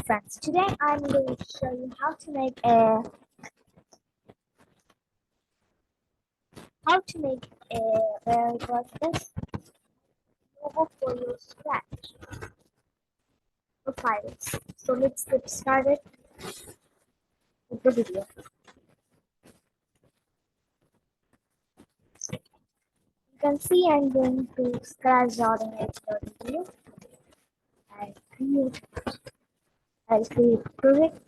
friends, today I'm going to show you how to make a where I got this logo for your Scratch files. So let's get started with the video. You can see I'm going to Scratch.net video. I'll create a project.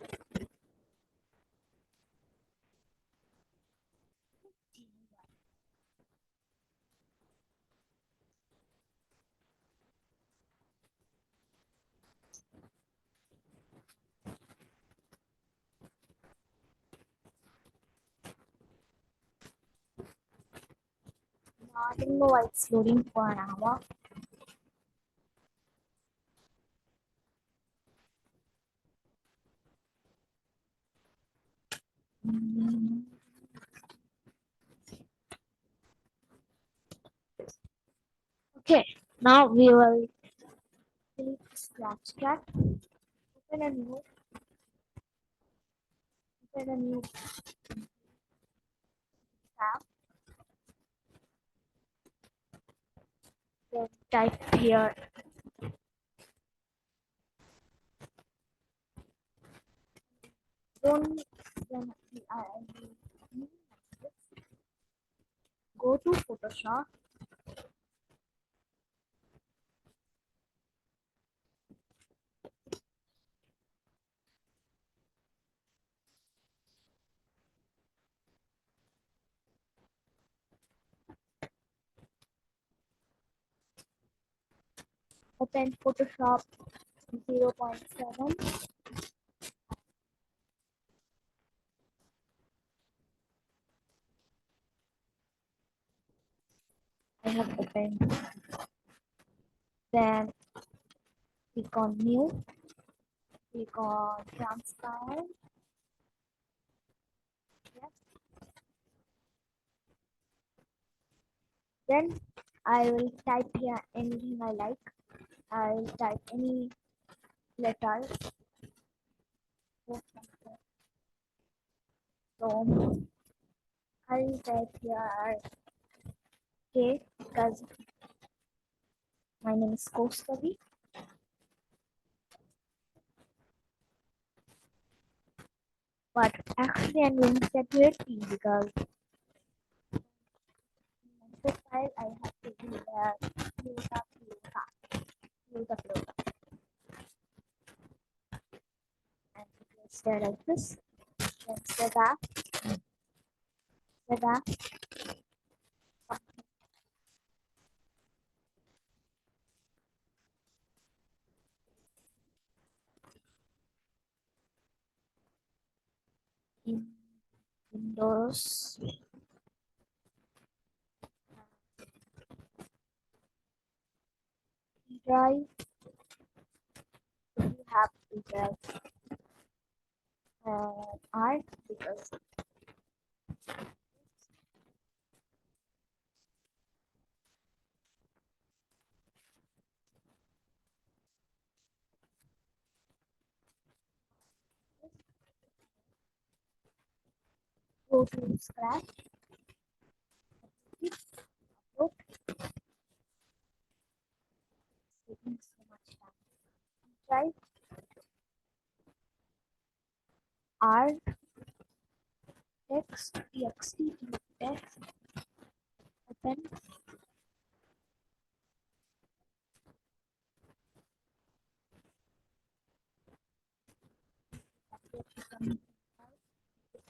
I don't know why it's loading for an hour. Okay, now we will click Scratch. Open a new tab. Then type here don't then go to Photoshop. Open Photoshop 0.7. I have opened. Then click on New. Click on Transparent. Yes. Then I will type here anything I like. I'll type any letters. So I'll type here K because my name is Kostavi. But actually I'm going to set here T because this file I have to do use up and place there like this. Then set up in Windows drive. If you have to drive art because go to Scratch. Upload. Taking so much time. Drive art text txt text open.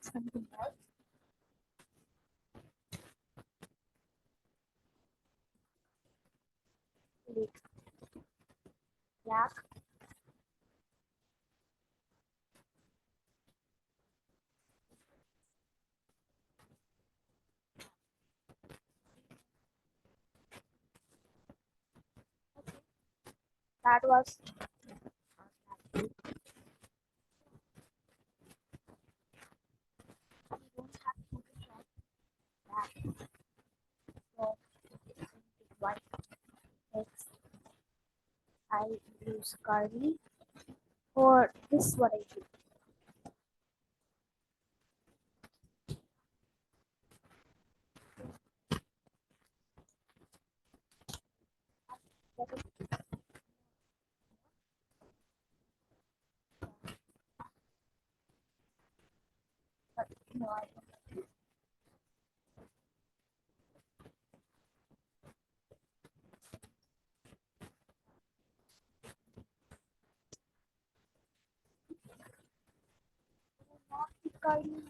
Something else. Click black. That was don't have Photoshop that. So white text I use curly For this, what I do. But no, I don't. Not recording.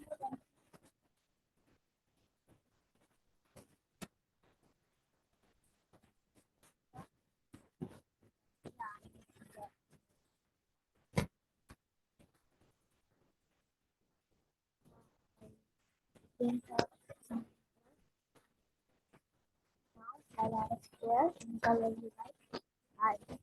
Then some now I'll add a square in color you like.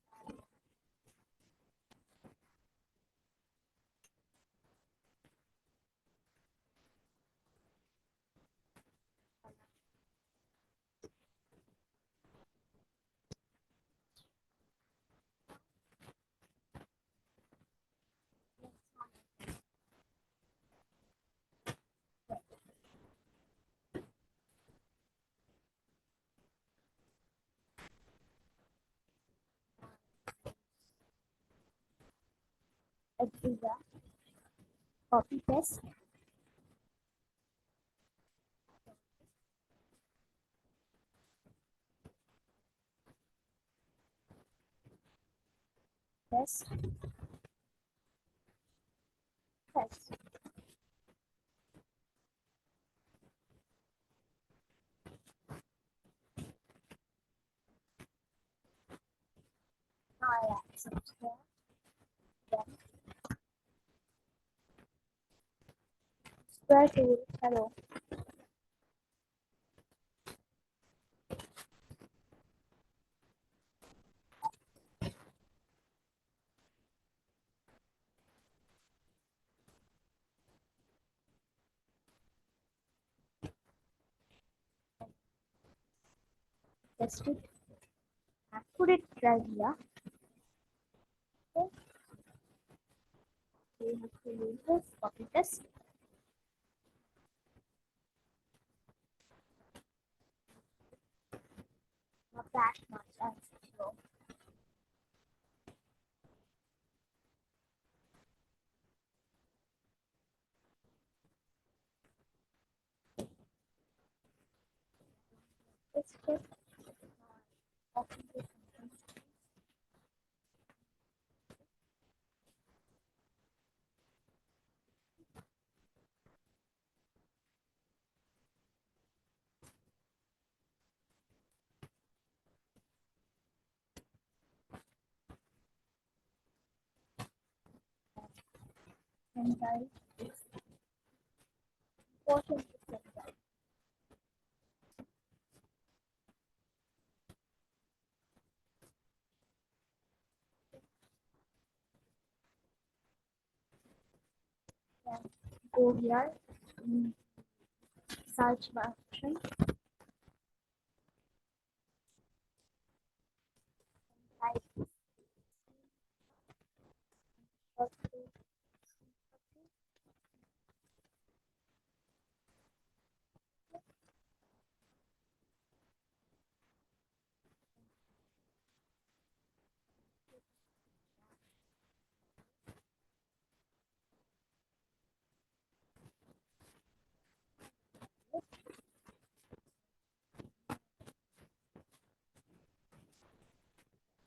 I do that. Copy paste. Paste. Paste. Now I add some square. Then square tool. Hello. Paste it. And put it right here. Okay. We have to use this copy paste. Not that much as so. Paste it. Copy this. And guys, it's important to set that. Then go here in search bar option. Type okay.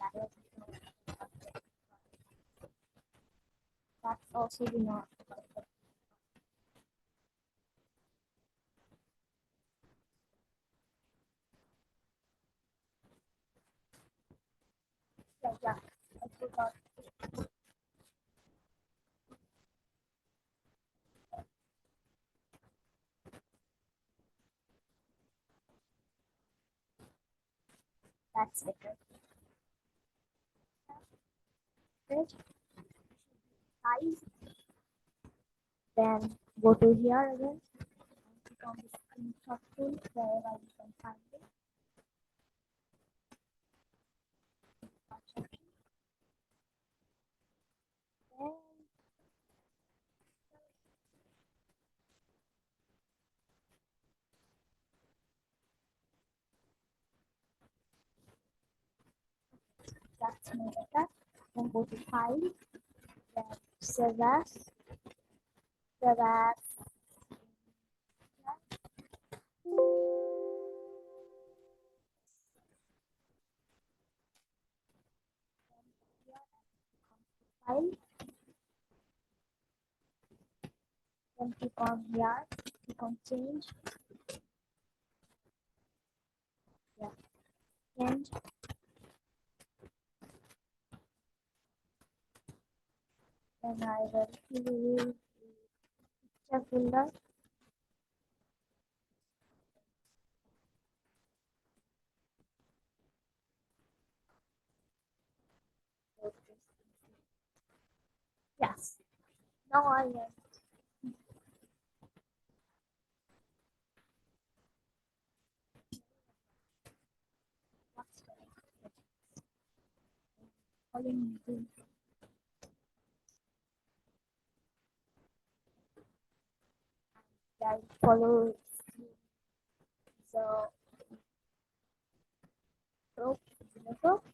That was that's also do not. Yeah, I forgot. That's it. Right? Size. Then go to here again. Click on the screenshot tool wherever you can find it. Then that's my letter. Then go to file, then save as, save as, file, then click on here, click on change, yeah, change, then I will fill picture folder, yes, now I am following the I follow the rope,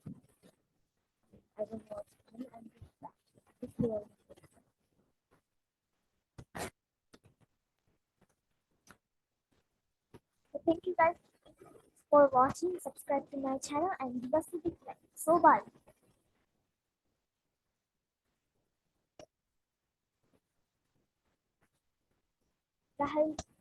I don't know what's happening, and just that. It's clear. So thank you guys for watching. Subscribe to my channel and give us a big like. So bye. Bye.